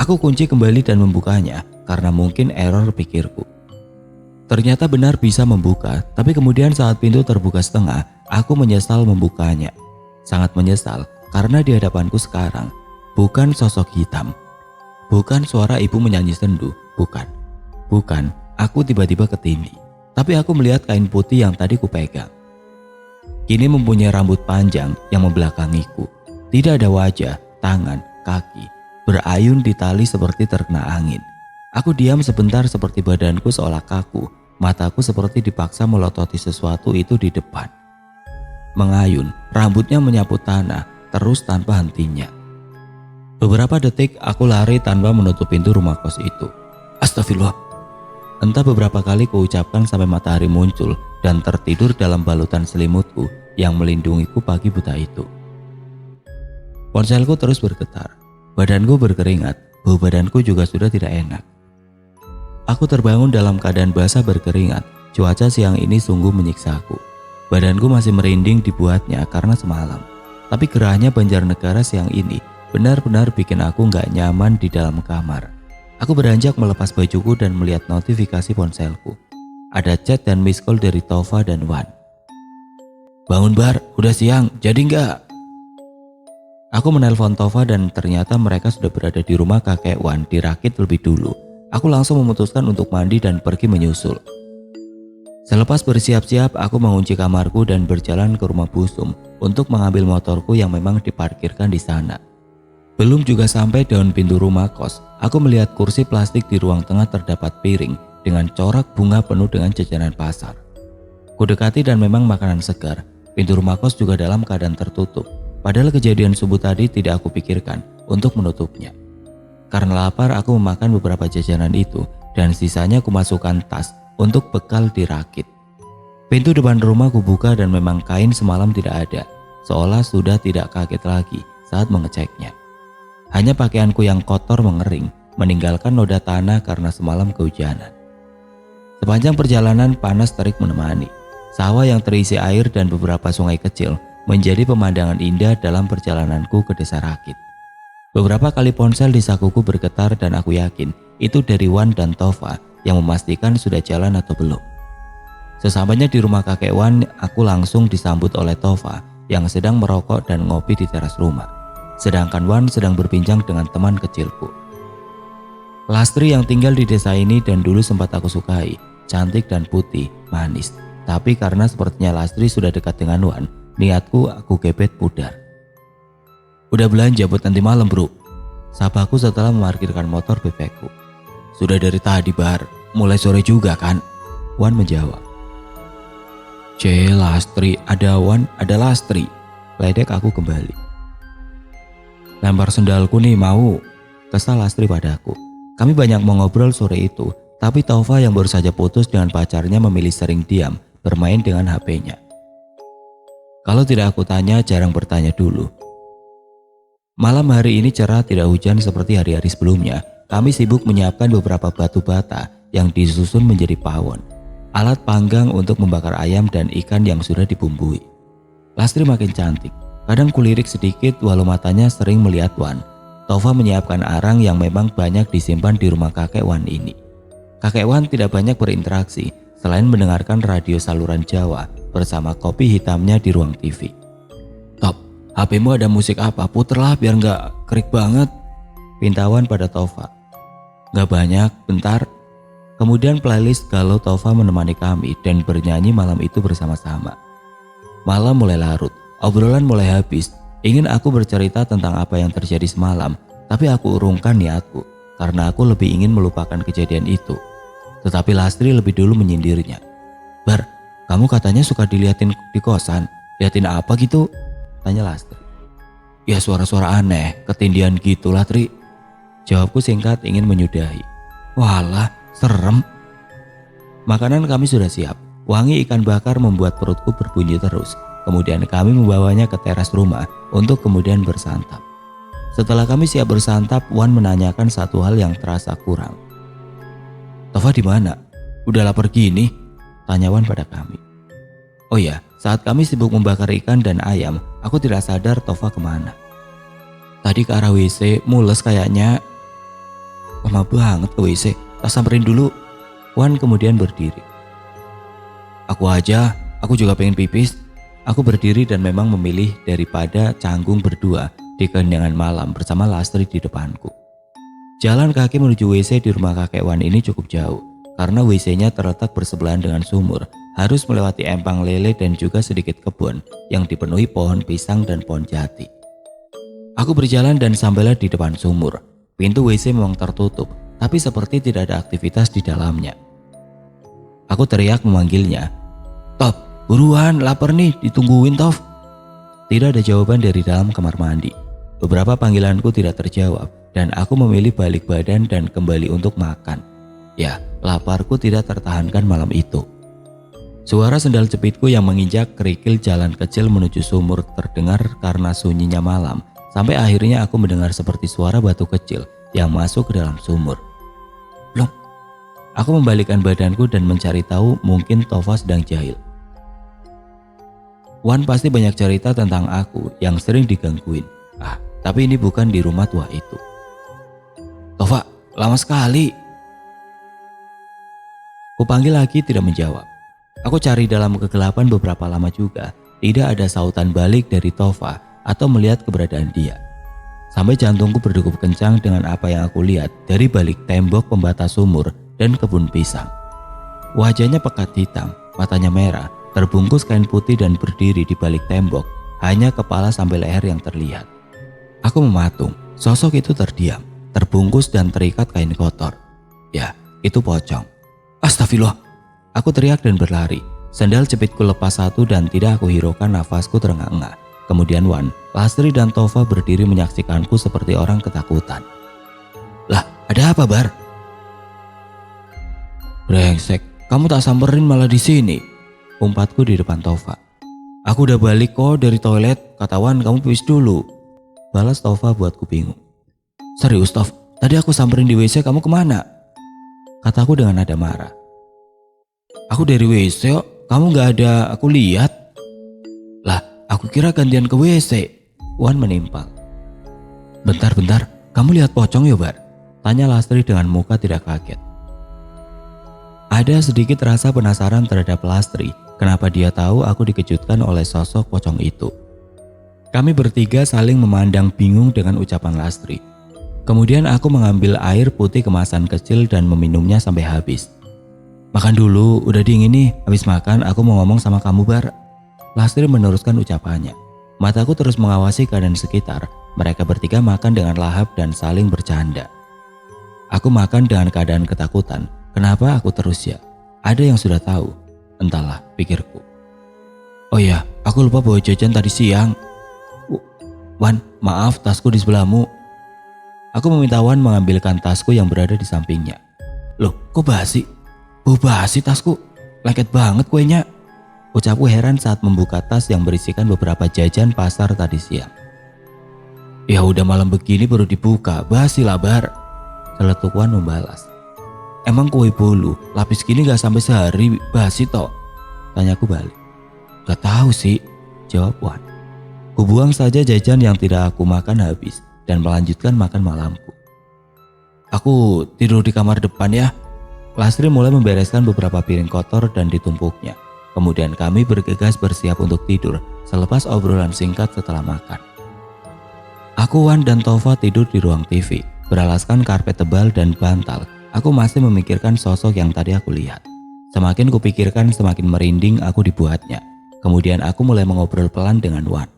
Aku kunci kembali dan membukanya karena mungkin error pikirku. Ternyata benar bisa membuka, tapi kemudian saat pintu terbuka setengah, aku menyesal membukanya. Sangat menyesal karena di hadapanku sekarang bukan sosok hitam, bukan suara ibu menyanyi sendu, bukan, aku tiba-tiba ketindih. Tapi aku melihat kain putih yang tadi kupegang. Kini mempunyai rambut panjang yang membelakangiku. Tidak ada wajah, tangan, kaki, berayun di tali seperti terkena angin. Aku diam sebentar seperti badanku seolah kaku, mataku seperti dipaksa melototi sesuatu itu di depan. Mengayun, rambutnya menyapu tanah, terus tanpa hentinya. Beberapa detik aku lari tanpa menutup pintu rumah kos itu. Astagfirullah. Entah beberapa kali kuucapkan sampai matahari muncul dan tertidur dalam balutan selimutku yang melindungiku pagi buta itu. Ponselku terus bergetar. Badanku berkeringat, bau badanku juga sudah tidak enak. Aku terbangun dalam keadaan basah berkeringat. Cuaca siang ini sungguh menyiksaku. Badanku masih merinding dibuatnya karena semalam. Tapi gerahnya Banjarnegara siang ini benar-benar bikin aku gak nyaman di dalam kamar. Aku beranjak melepas bajuku dan melihat notifikasi ponselku. Ada chat dan miss call dari Tova dan Wan. Bangun Bar, udah siang, jadi gak? Aku menelpon Tova dan ternyata mereka sudah berada di rumah kakek Wan di Rakit lebih dulu. Aku langsung memutuskan untuk mandi dan pergi menyusul. Selepas bersiap-siap, aku mengunci kamarku dan berjalan ke rumah Busum untuk mengambil motorku yang memang diparkirkan di sana. Belum juga sampai daun pintu rumah kos, aku melihat kursi plastik di ruang tengah terdapat piring dengan corak bunga penuh dengan jajanan pasar. Kudekati dan memang makanan segar. Pintu rumah kos juga dalam keadaan tertutup. Padahal kejadian subuh tadi tidak aku pikirkan untuk menutupnya. Karena lapar, aku memakan beberapa jajanan itu dan sisanya aku masukkan tas untuk bekal di Rakit. Pintu depan rumah kubuka dan memang kain semalam tidak ada, seolah sudah tidak kaget lagi saat mengeceknya. Hanya pakaianku yang kotor mengering, meninggalkan noda tanah karena semalam kehujanan. Sepanjang perjalanan panas terik menemani. Sawah yang terisi air dan beberapa sungai kecil menjadi pemandangan indah dalam perjalananku ke desa Rakit. Beberapa kali ponsel di sakuku bergetar dan aku yakin itu dari Wan dan Tova yang memastikan sudah jalan atau belum. Sesampainya di rumah kakek Wan, aku langsung disambut oleh Tova yang sedang merokok dan ngopi di teras rumah. Sedangkan Wan sedang berbincang dengan teman kecilku. Lastri yang tinggal di desa ini dan dulu sempat aku sukai, cantik dan putih, manis. Tapi karena sepertinya Lastri sudah dekat dengan Wan, niatku aku gebet pudar. Udah belanja buat nanti malam bro? Sapaku setelah memarkirkan motor bebekku. Sudah dari tadi Bar, mulai sore juga kan? Wan menjawab. Lastri, ada Wan, ada Lastri. Ledek aku kembali. Lempar sendalku nih mau. Kesal Lastri padaku. Kami banyak mengobrol sore itu, tapi Tova yang baru saja putus dengan pacarnya memilih sering diam bermain dengan HP-nya. Kalau tidak aku tanya, jarang bertanya dulu. Malam hari ini cerah, tidak hujan seperti hari-hari sebelumnya. Kami sibuk menyiapkan beberapa batu bata yang disusun menjadi pawon, alat panggang untuk membakar ayam dan ikan yang sudah dibumbui. Lastri makin cantik. Kadang kulirik sedikit walau matanya sering melihat Wan. Tova menyiapkan arang yang memang banyak disimpan di rumah kakek Wan ini. Kakek Wan tidak banyak berinteraksi selain mendengarkan radio saluran Jawa bersama kopi hitamnya di ruang TV. Top, HP-mu ada musik apa? Puterlah biar nggak kerik banget. Pinta Wan pada Tova. Nggak banyak, bentar. Kemudian playlist galau Tova menemani kami dan bernyanyi malam itu bersama-sama. Malam mulai larut, obrolan mulai habis. Ingin aku bercerita tentang apa yang terjadi semalam, tapi aku urungkan niatku karena aku lebih ingin melupakan kejadian itu. Tetapi Lastri lebih dulu menyindirnya. Bar, kamu katanya suka diliatin di kosan. Liatin apa gitu? Tanya Lastri. Ya suara-suara aneh, ketindihan gitulah Tri. Jawabku singkat ingin menyudahi. Walah, serem. Makanan kami sudah siap. Wangi ikan bakar membuat perutku berbunyi terus. Kemudian kami membawanya ke teras rumah untuk kemudian bersantap. Setelah kami siap bersantap, Wan menanyakan satu hal yang terasa kurang. Tova di mana? Udah lapar gini? Tanya Wan pada kami. Oh ya, saat kami sibuk membakar ikan dan ayam, aku tidak sadar Tova kemana. Tadi ke arah WC, mules kayaknya. Lama banget ke WC, tak samperin dulu. Wan kemudian berdiri. Aku juga pengen pipis. Aku berdiri dan memang memilih daripada canggung berdua di kehendangan malam bersama Lastri di depanku. Jalan kaki menuju WC di rumah kakek Wan ini cukup jauh, karena WC-nya terletak bersebelahan dengan sumur, harus melewati empang lele dan juga sedikit kebun yang dipenuhi pohon pisang dan pohon jati. Aku berjalan dan sampailah di depan sumur. Pintu WC memang tertutup, tapi seperti tidak ada aktivitas di dalamnya. Aku teriak memanggilnya. Top, buruan, lapar nih, ditungguin Tov. Tidak ada jawaban dari dalam kamar mandi. Beberapa panggilanku tidak terjawab dan aku memilih balik badan dan kembali untuk makan. Ya, laparku tidak tertahankan malam itu. Suara sendal jepitku yang menginjak kerikil jalan kecil menuju sumur terdengar karena sunyinya malam, sampai akhirnya aku mendengar seperti suara batu kecil yang masuk ke dalam sumur. Blong. Aku membalikkan badanku dan mencari tahu, mungkin Tova sedang jahil. Wan pasti banyak cerita tentang aku yang sering digangguin. Tapi ini bukan di rumah tua itu. Tova, lama sekali. Kupanggil lagi tidak menjawab. Aku cari dalam kegelapan beberapa lama juga. Tidak ada sautan balik dari Tova atau melihat keberadaan dia. Sampai jantungku berdegup kencang dengan apa yang aku lihat dari balik tembok pembatas sumur dan kebun pisang. Wajahnya pekat hitam, matanya merah, terbungkus kain putih dan berdiri di balik tembok, hanya kepala sampai leher yang terlihat. Aku mematung, sosok itu terdiam, terbungkus dan terikat kain kotor. Ya, itu pocong. Astagfirullah. Aku teriak dan berlari. Sendal jepitku lepas satu dan tidak aku hiraukan, nafasku terengah-engah. Kemudian Wan, Lastri dan Tova berdiri menyaksikanku seperti orang ketakutan. Lah, ada apa Bar? Brengsek, kamu tak samperin malah di sini. Umpatku di depan Tova. Aku udah balik kok dari toilet, kata Wan kamu pipis dulu. Balas Tova buatku bingung. Serius Tov, tadi aku samperin di WC kamu kemana? Kataku dengan nada marah. Aku dari WC kok, kamu gak ada aku lihat. Lah, aku kira gantian ke WC. Wan menimpal. Bentar, kamu lihat pocong ya Bar? Tanya Lastri dengan muka tidak kaget. Ada sedikit rasa penasaran terhadap Lastri. Kenapa dia tahu aku dikejutkan oleh sosok pocong itu? Kami bertiga saling memandang bingung dengan ucapan Lastri. Kemudian aku mengambil air putih kemasan kecil dan meminumnya sampai habis. Makan dulu, udah dingin nih. Habis makan aku mau ngomong sama kamu Bar. Lastri meneruskan ucapannya. Mataku terus mengawasi keadaan sekitar. Mereka bertiga makan dengan lahap dan saling bercanda. Aku makan dengan keadaan ketakutan. Kenapa aku terus ya? Ada yang sudah tahu. Entahlah, pikirku. Oh iya, aku lupa bawa jajan tadi siang. Wan, maaf tasku di sebelahmu. Aku meminta Wan mengambilkan tasku yang berada di sampingnya. Loh, kok basi? Bau basi tasku, lengket banget kuenya. Ucapku heran saat membuka tas yang berisikan beberapa jajan pasar tadi siang. Ya udah malam begini baru dibuka, basi lah Bar. Celetuk Wan membalas. Emang kue bolu, lapis gini gak sampai sehari basi toh? Tanyaku balik. Gak tahu sih, jawab Wan. Kubuang saja jajan yang tidak aku makan habis dan melanjutkan makan malamku. Aku tidur di kamar depan ya. Lastri mulai membereskan beberapa piring kotor dan ditumpuknya. Kemudian kami bergegas bersiap untuk tidur selepas obrolan singkat setelah makan. Aku, Wan dan Tova tidur di ruang TV, beralaskan karpet tebal dan bantal. Aku masih memikirkan sosok yang tadi aku lihat. Semakin kupikirkan semakin merinding aku dibuatnya. Kemudian aku mulai mengobrol pelan dengan Wan.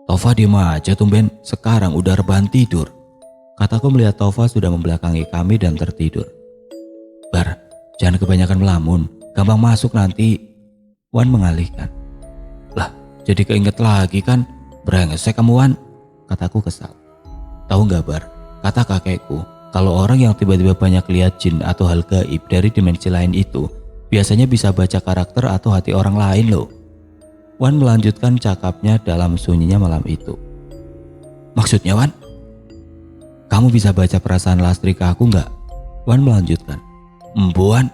Tova diem aja tumben, sekarang udah rebahan tidur. Kataku melihat Tova sudah membelakangi kami dan tertidur. Bar, jangan kebanyakan melamun, gampang masuk nanti. Wan mengalihkan. Lah, jadi keinget lagi kan? Brengsek kamu Wan. kataku kesal. Tahu nggak Bar, kata kakekku, kalau orang yang tiba-tiba banyak lihat jin atau hal gaib dari dimensi lain itu biasanya bisa baca karakter atau hati orang lain loh. Wan melanjutkan cakapnya dalam sunyinya malam itu. Maksudnya Wan? Kamu bisa baca perasaan Lastri ke aku nggak? Wan melanjutkan. Embuan.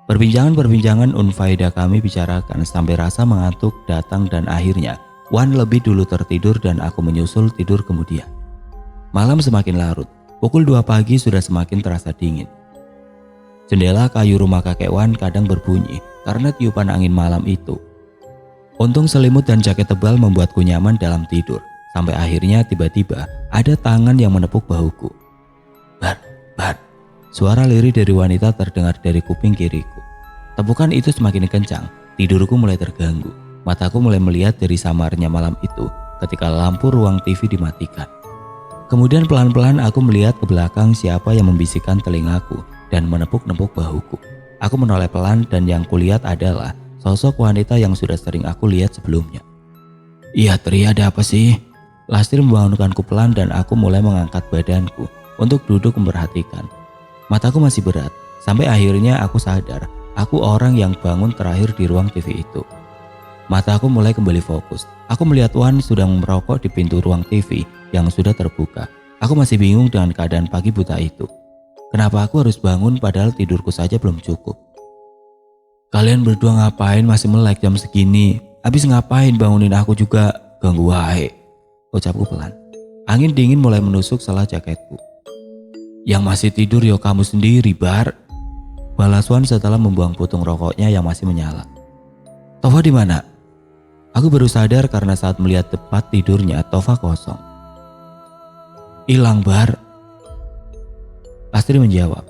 Perbincangan-perbincangan unfaedah kami bicarakan sampai rasa mengantuk datang dan akhirnya Wan lebih dulu tertidur dan aku menyusul tidur kemudian. Malam semakin larut, pukul 2 pagi sudah semakin terasa dingin. Jendela kayu rumah kakek Wan kadang berbunyi karena tiupan angin malam itu. Untung selimut dan jaket tebal membuatku nyaman dalam tidur, sampai akhirnya tiba-tiba ada tangan yang menepuk bahuku. Bar, Bar. Suara lirih dari wanita terdengar dari kuping kiriku. Tepukan itu semakin kencang, tidurku mulai terganggu. Mataku mulai melihat dari samarnya malam itu ketika lampu ruang TV dimatikan. Kemudian pelan-pelan aku melihat ke belakang siapa yang membisikkan telingaku dan menepuk-nepuk bahuku. Aku menoleh pelan dan yang kulihat adalah sosok wanita yang sudah sering aku lihat sebelumnya. Iya Tri, ada apa sih? Lastri membangunkanku pelan dan aku mulai mengangkat badanku untuk duduk memperhatikan. Mataku masih berat, sampai akhirnya aku sadar aku orang yang bangun terakhir di ruang TV itu. Mataku mulai kembali fokus. Aku melihat Wan sedang merokok di pintu ruang TV yang sudah terbuka. Aku masih bingung dengan keadaan pagi buta itu. Kenapa aku harus bangun padahal tidurku saja belum cukup? Kalian berdua ngapain masih melek jam segini? Habis ngapain bangunin aku juga? Ganggu wae, ucapku pelan. Angin dingin mulai menusuk salah jaketku. Yang masih tidur yo kamu sendiri Bar, balas Wan setelah membuang putung rokoknya yang masih menyala. Tova di mana? Aku baru sadar karena saat melihat tempat tidurnya Tova kosong. Hilang Bar, Lastri menjawab.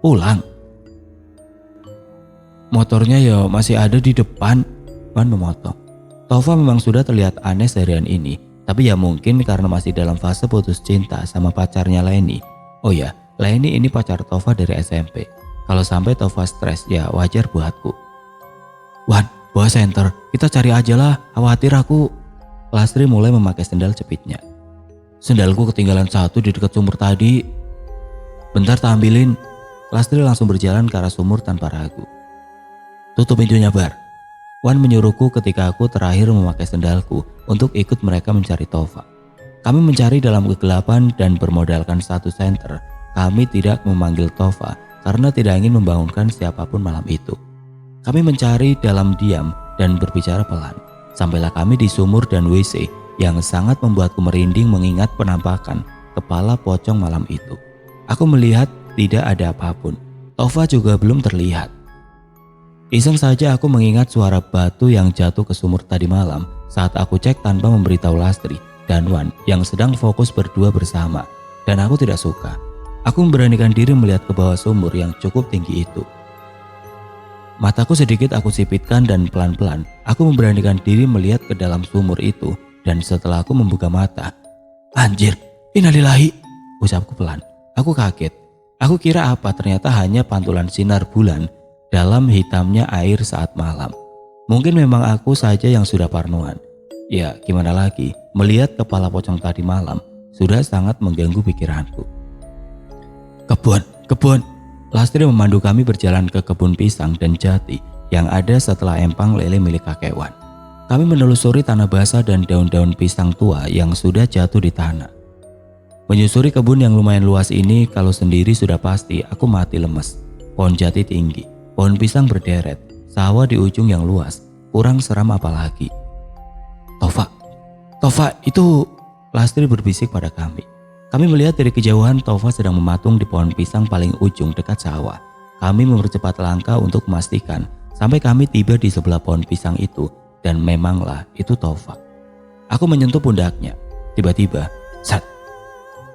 Pulang? Motornya ya masih ada di depan, Wan memotong. Tova memang sudah terlihat aneh seharian ini, tapi ya mungkin karena masih dalam fase putus cinta sama pacarnya Leni. Oh ya, Leni ini pacar Tova dari SMP. Kalau sampai Tova stres ya wajar buatku. Wan, bawa senter, kita cari aja lah, khawatir aku. Lastri mulai memakai sendal jepitnya. Sendalku ketinggalan satu di dekat sumur tadi. Bentar tak ambilin. Lastri langsung berjalan ke arah sumur tanpa ragu. Tutup pintunya Bar, Wan menyuruhku ketika aku terakhir memakai sendalku untuk ikut mereka mencari Tova. Kami mencari dalam kegelapan dan bermodalkan satu senter. Kami tidak memanggil Tova karena tidak ingin membangunkan siapapun malam itu. Kami mencari dalam diam dan berbicara pelan. Sampailah kami di sumur dan WC yang sangat membuatku merinding mengingat penampakan kepala pocong malam itu. Aku melihat tidak ada apapun. Tova juga belum terlihat. Iseng saja aku mengingat suara batu yang jatuh ke sumur tadi malam saat aku cek tanpa memberitahu Lastri dan Wan yang sedang fokus berdua bersama. Dan aku tidak suka. Aku memberanikan diri melihat ke bawah sumur yang cukup tinggi itu. Mataku sedikit aku sipitkan dan pelan-pelan aku memberanikan diri melihat ke dalam sumur itu. Dan setelah aku membuka mata, anjir, innalillahi, ucapku pelan. Aku kaget. Aku kira apa, ternyata hanya pantulan sinar bulan dalam hitamnya air saat malam. Mungkin memang aku saja yang sudah parnoan. Ya gimana lagi, melihat kepala pocong tadi malam sudah sangat mengganggu pikiranku. Kebun. Lastri memandu kami berjalan ke kebun pisang dan jati yang ada setelah empang lele milik kakek Wan. Kami menelusuri tanah basah dan daun-daun pisang tua yang sudah jatuh di tanah. Menyusuri kebun yang lumayan luas ini, kalau sendiri sudah pasti aku mati lemes. Pohon jati tinggi, pohon pisang berderet, sawah di ujung yang luas, kurang seram apalagi. Tova, itu, Lastri berbisik pada kami. Kami melihat dari kejauhan Tova sedang mematung di pohon pisang paling ujung dekat sawah. Kami mempercepat langkah untuk memastikan sampai kami tiba di sebelah pohon pisang itu. Dan memanglah itu Tova. Aku menyentuh pundaknya. Tiba-tiba, sat.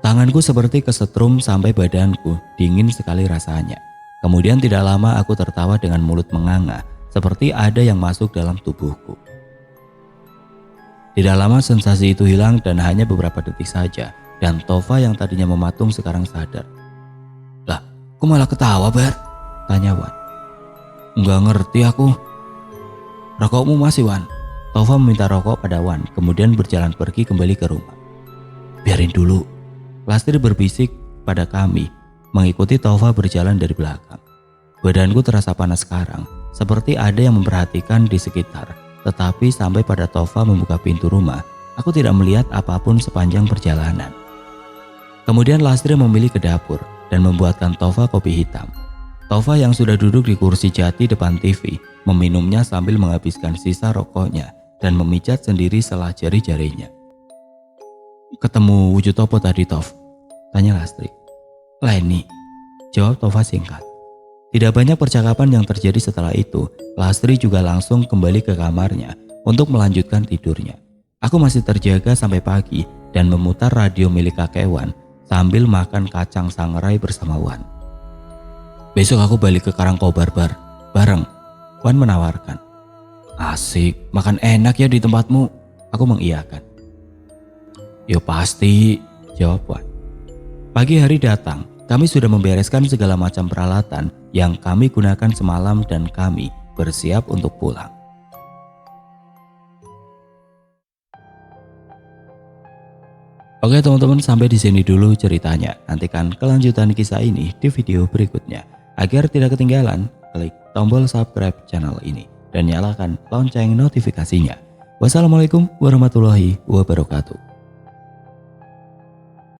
Tanganku seperti kesetrum sampai badanku dingin sekali rasanya. Kemudian tidak lama aku tertawa dengan mulut menganga seperti ada yang masuk dalam tubuhku. Tidak lama sensasi itu hilang dan hanya beberapa detik saja. Dan Tova yang tadinya mematung sekarang sadar. Lah, kok malah ketawa Bar? Tanya Wan. Nggak ngerti aku. Rokokmu masih Wan? Tova meminta rokok pada Wan kemudian berjalan pergi kembali ke rumah. Biarin dulu. Lastri berbisik pada kami, mengikuti Tova berjalan dari belakang. Badanku terasa panas sekarang, seperti ada yang memperhatikan di sekitar. Tetapi sampai pada Tova membuka pintu rumah, aku tidak melihat apapun sepanjang perjalanan. Kemudian Lastri memilih ke dapur dan membuatkan Tova kopi hitam. Tova yang sudah duduk di kursi jati depan TV, meminumnya sambil menghabiskan sisa rokoknya dan memijat sendiri selah jari-jarinya. Ketemu wujud Topo tadi, Tov? Tanya Lastri. Leni, jawab Tova singkat. Tidak banyak percakapan yang terjadi setelah itu. Lastri juga langsung kembali ke kamarnya untuk melanjutkan tidurnya. Aku masih terjaga sampai pagi dan memutar radio milik kakek Wan sambil makan kacang sangrai bersama Wan. Besok aku balik ke Karangkobar bareng, Wan menawarkan. Asik, makan enak ya di tempatmu, aku mengiyakan. Yo pasti, jawab Wan. Pagi hari datang, kami sudah membereskan segala macam peralatan yang kami gunakan semalam dan kami bersiap untuk pulang. Oke teman-teman, sampai di sini dulu ceritanya. Nantikan kelanjutan kisah ini di video berikutnya. Agar tidak ketinggalan, klik tombol subscribe channel ini dan nyalakan lonceng notifikasinya. Wassalamualaikum warahmatullahi wabarakatuh.